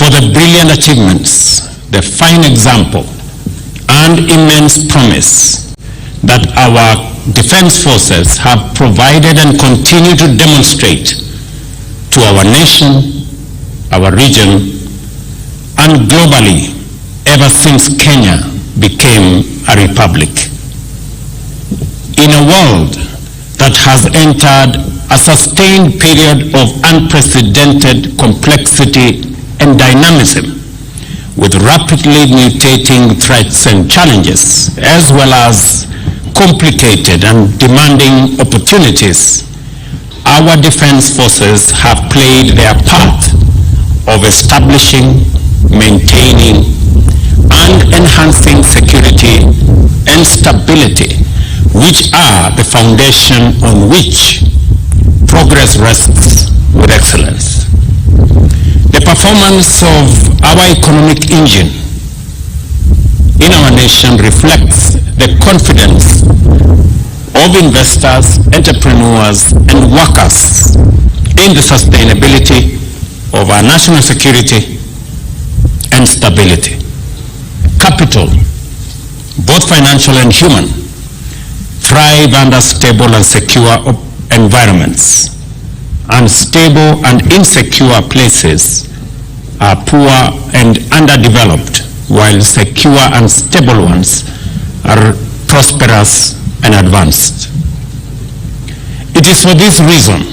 for the brilliant achievements, the fine example, and immense promise that our defense forces have provided and continue to demonstrate to our nation, our region, and globally ever since Kenya became a republic. In a world that has entered a sustained period of unprecedented complexity and dynamism, with rapidly mutating threats and challenges, as well as complicated and demanding opportunities, our defense forces have played their part of establishing, maintaining, and enhancing security and stability, which are the foundation on which progress rests with excellence. The performance of our economic engine in our nation reflects the confidence of investors, entrepreneurs, and workers in the sustainability of our national security and stability. Capital, both financial and human, thrive under stable and secure environments. Unstable and insecure places are poor and underdeveloped, while secure and stable ones are prosperous and advanced. It is for this reason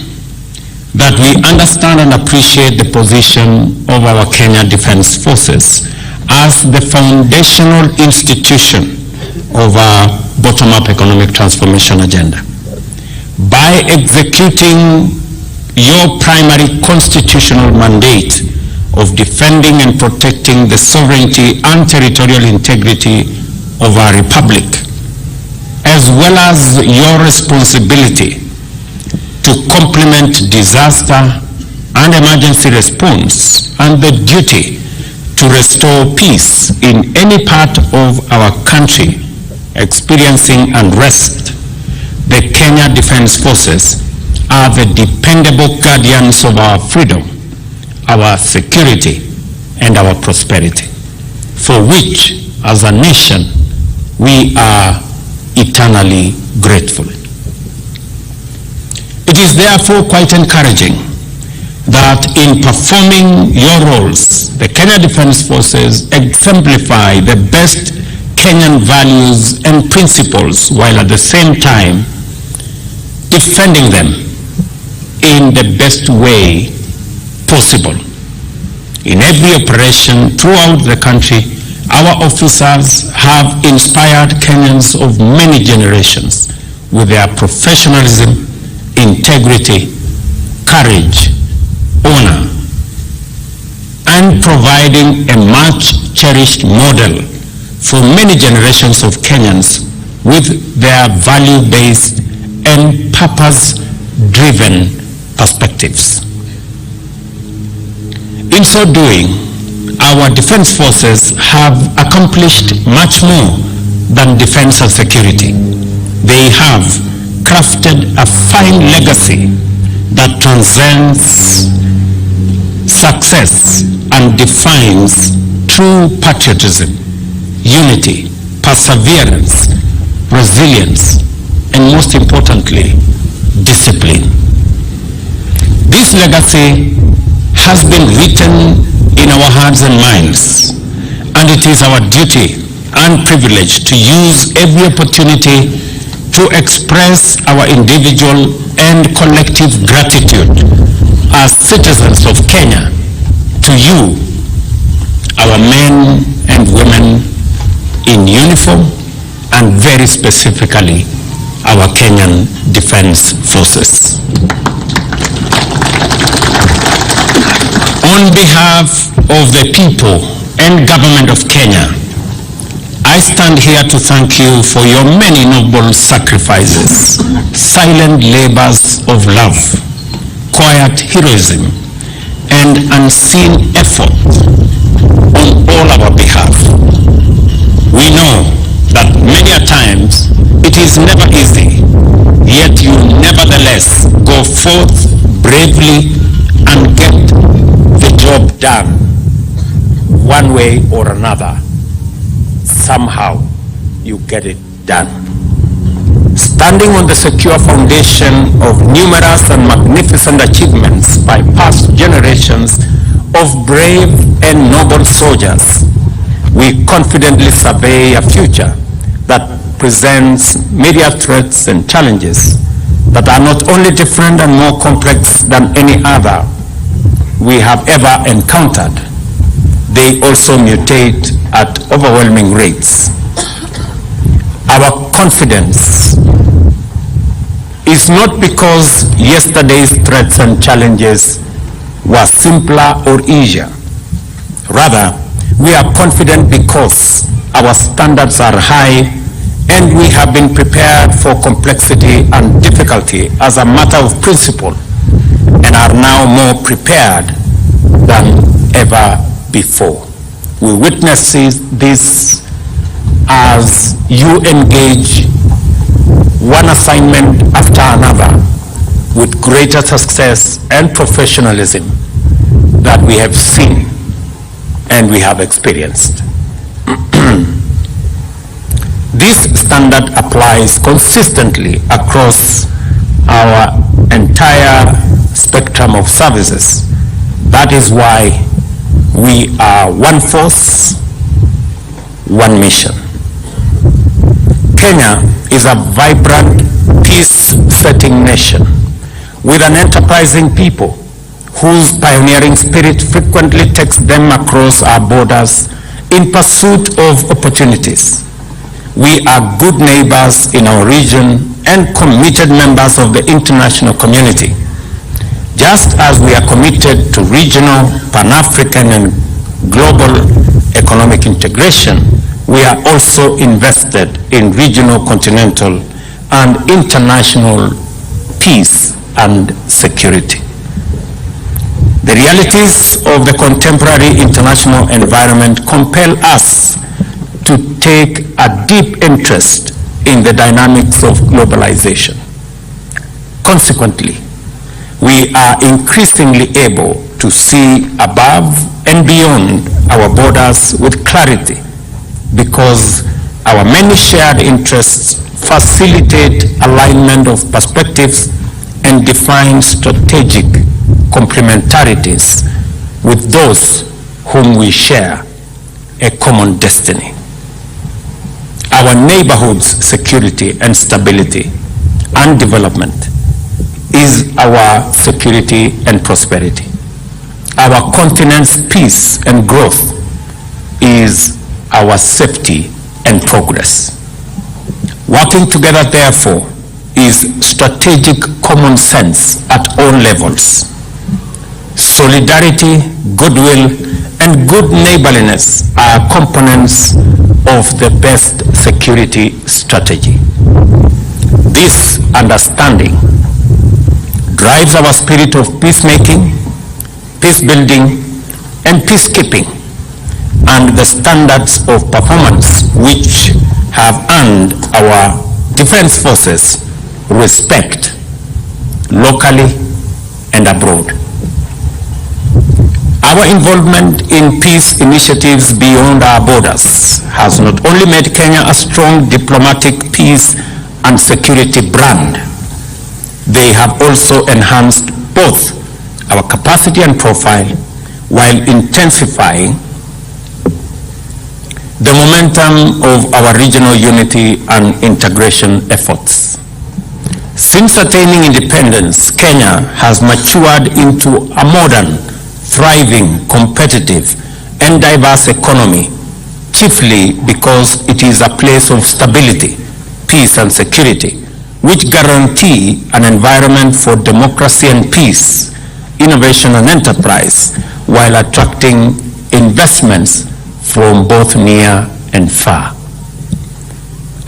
that we understand and appreciate the position of our Kenya Defense Forces as the foundational institution of our bottom-up economic transformation agenda. By executing your primary constitutional mandate of defending and protecting the sovereignty and territorial integrity of our republic, as well as your responsibility to complement disaster and emergency response and the duty to restore peace in any part of our country experiencing unrest, the Kenya Defense Forces are the dependable guardians of our freedom, our security, and our prosperity, for which, as a nation, we are eternally grateful. It is therefore quite encouraging that in performing your roles, the Kenya Defense Forces exemplify the best Kenyan values and principles, while at the same time defending them in the best way possible. In every operation throughout the country, our officers have inspired Kenyans of many generations with their professionalism, integrity, courage, honor, and providing a much cherished model for many generations of Kenyans with their value-based and purpose-driven perspectives. In so doing, our defense forces have accomplished much more than defense and security. They have crafted a fine legacy that transcends success and defines true patriotism, unity, perseverance, resilience, and most importantly, discipline. This legacy has been written in our hearts and minds, and it is our duty and privilege to use every opportunity to express our individual and collective gratitude as citizens of Kenya to you, our men and women in uniform, and very specifically our Kenyan Defense Forces. On behalf of the people and government of Kenya, I stand here to thank you for your many noble sacrifices, silent labors of love, quiet heroism, and unseen effort on all our behalf. We know that many a times it is never easy, yet you nevertheless go forth bravely and get the job done. one way or another, somehow you get it done. Standing on the secure foundation of numerous and magnificent achievements by past generations of brave and noble soldiers, we confidently survey a future that presents myriad threats and challenges that are not only different and more complex than any other we have ever encountered, they also mutate at overwhelming rates. Our confidence is not because yesterday's threats and challenges were simpler or easier. Rather, we are confident because our standards are high and we have been prepared for complexity and difficulty as a matter of principle and are now more prepared than ever before. We witness this as you engage one assignment after another with greater success and professionalism that we have seen and we have experienced. This standard applies consistently across our entire spectrum of services. That is why we are one force, one mission. Kenya is a vibrant, peace-setting nation with an enterprising people whose pioneering spirit frequently takes them across our borders in pursuit of opportunities. We are good neighbors in our region and committed members of the international community. Just as we are committed to regional, Pan-African, and global economic integration, we are also invested in regional, continental, and international peace and security. The realities of the contemporary international environment compel us to take a deep interest in the dynamics of globalization. Consequently, we are increasingly able to see above and beyond our borders with clarity because our many shared interests facilitate alignment of perspectives and define strategic complementarities with those whom we share a common destiny. Our neighborhood's security and stability and development is our security and prosperity. Our continent's peace and growth is our safety and progress. Working together, therefore, is strategic common sense at all levels. Solidarity, goodwill, and good neighborliness are components of the best security strategy. This understanding drives our spirit of peacemaking, peace building, and peacekeeping, and the standards of performance which have earned our defense forces respect locally and abroad. Our involvement in peace initiatives beyond our borders has not only made Kenya a strong diplomatic peace and security brand, they have also enhanced both our capacity and profile while intensifying the momentum of our regional unity and integration efforts. Since attaining independence, Kenya has matured into a modern, thriving, competitive, and diverse economy, chiefly because it is a place of stability, peace, and security, which guarantee an environment for democracy and peace, innovation and enterprise, while attracting investments from both near and far.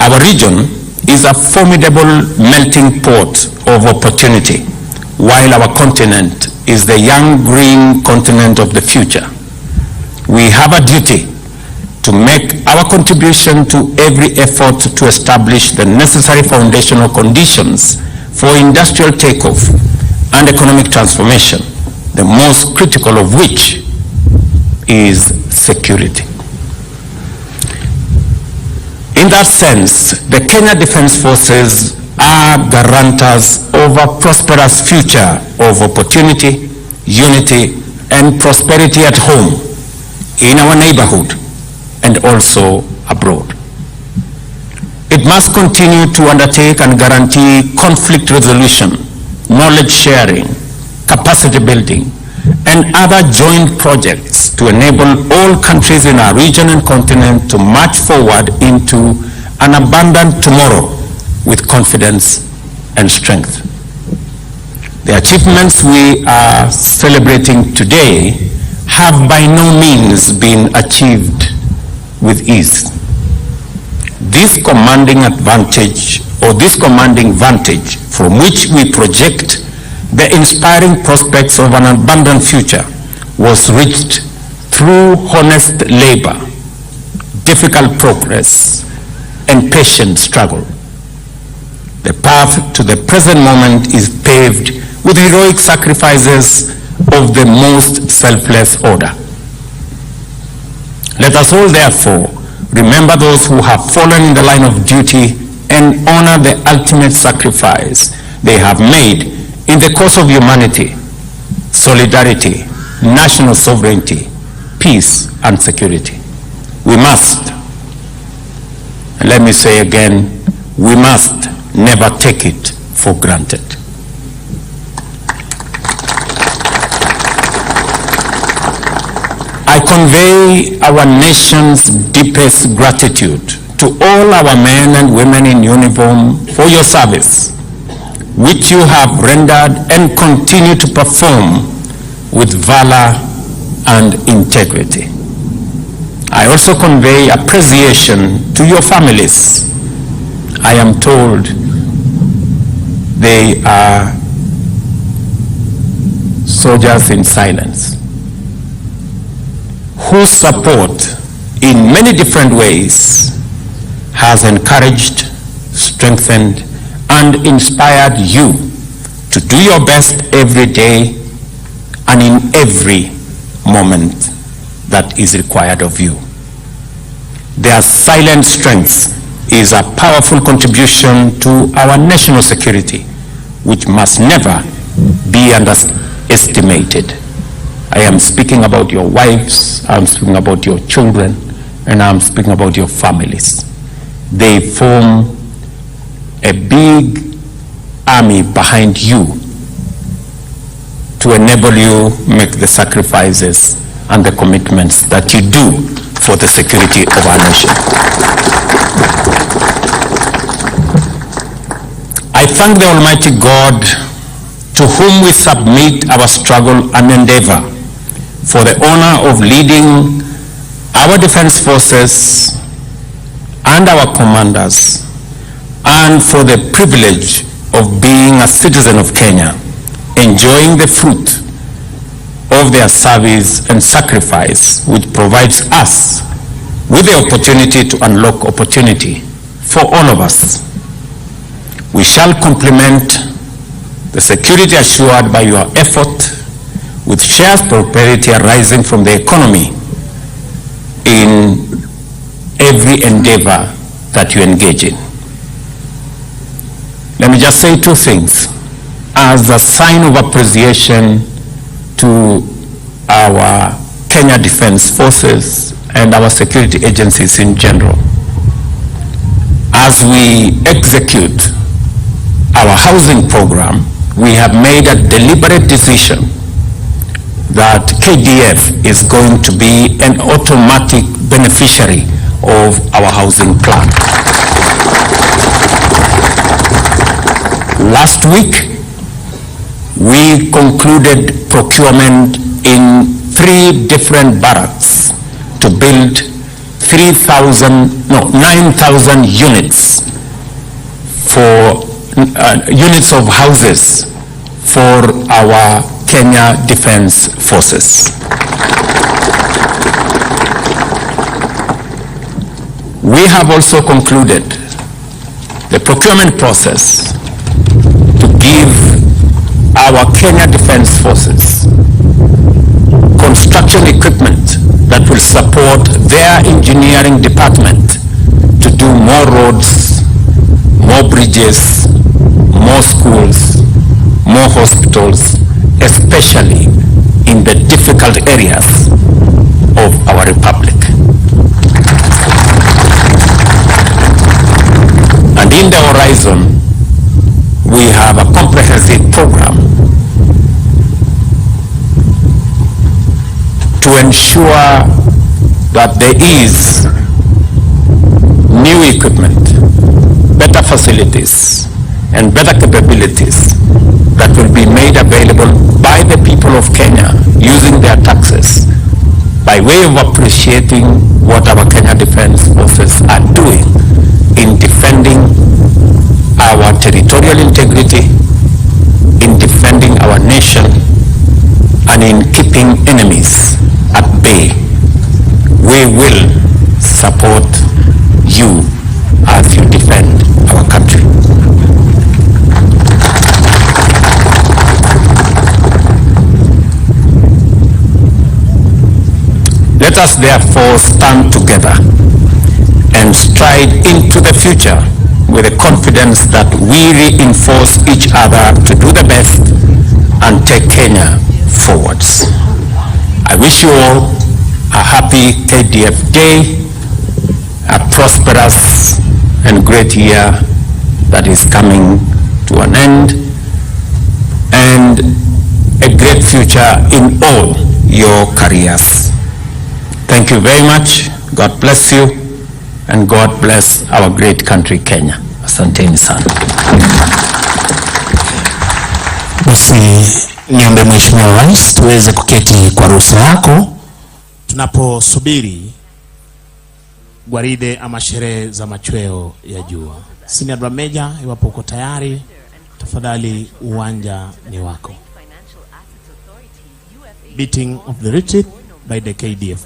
Our region is a formidable melting pot of opportunity, while our continent is the young green continent of the future. We have a duty to make our contribution to every effort to establish the necessary foundational conditions for industrial takeoff and economic transformation, the most critical of which is security. In that sense, the Kenya Defence Forces are guarantors of a prosperous future of opportunity, unity, and prosperity at home, in our neighborhood, and also abroad. It must continue to undertake and guarantee conflict resolution, knowledge sharing, capacity building, and other joint projects to enable all countries in our region and continent to march forward into an abundant tomorrow with confidence and strength. The achievements we are celebrating today have by no means been achieved with ease. This commanding advantage, or this commanding vantage from which we project the inspiring prospects of an abundant future, was reached through honest labor, difficult progress, and patient struggle. The path to the present moment is paved with heroic sacrifices of the most selfless order. Let us all therefore remember those who have fallen in the line of duty and honor the ultimate sacrifice they have made in the cause of humanity, solidarity, national sovereignty, peace, and security. We must, and let me say again, we must never take it for granted. I convey our nation's deepest gratitude to all our men and women in uniform for your service, which you have rendered and continue to perform with valor and integrity. I also convey appreciation to your families. I am told they are soldiers in silence, whose support in many different ways has encouraged, strengthened, and inspired you to do your best every day and in every moment that is required of you. Their silent strength is a powerful contribution to our national security, which must never be underestimated. I am speaking about your wives, I'm speaking about your children, and I'm speaking about your families. They form a big army behind you to enable you make the sacrifices and the commitments that you do for the security of our nation. I thank the Almighty God, to whom we submit our struggle and endeavor, for the honor of leading our defense forces and our commanders, and for the privilege of being a citizen of Kenya, enjoying the fruit of their service and sacrifice, which provides us with the opportunity to unlock opportunity for all of us. We shall complement the security assured by your effort with shared prosperity arising from the economy in every endeavor that you engage in. Let me just say two things as a sign of appreciation to our Kenya Defence Forces and our security agencies in general. As we execute our housing program, we have made a deliberate decision that KDF is going to be an automatic beneficiary of our housing plan. Last week, we concluded procurement in 3 different barracks to build 9,000 units for units of houses for our Kenya Defence Forces. We have also concluded the procurement process to give our Kenya Defence Forces construction equipment that will support entire engineering department to do more roads, more bridges, more schools, more hospitals, especially in the difficult areas of our republic. And in the horizon, we have a comprehensive program to ensure that there is new equipment, better facilities, and better capabilities that will be made available by the people of Kenya using their taxes by way of appreciating what our Kenya Defense Forces are doing in defending our territorial integrity, in defending our nation, and in keeping enemies at bay. We will support you as you defend our country. Let us therefore stand together and stride into the future with the confidence that we reinforce each other to do the best and take Kenya forwards. I wish you all a happy KDF Day, a prosperous and great year that is coming to an end, and a great future in all your careers. Thank you very much. God bless you, and God bless our great country Kenya. Asanteni sana. Basi niombe Mheshimiwa Rais tuweze kuketi kwa ruhusa yako tunaposubiri gwaride ama sherehe za machweo ya jua. Senior Drum Major, iwapo uko tayari, tafadhali uwanja ni wako. Beating of the retreat by the KDF.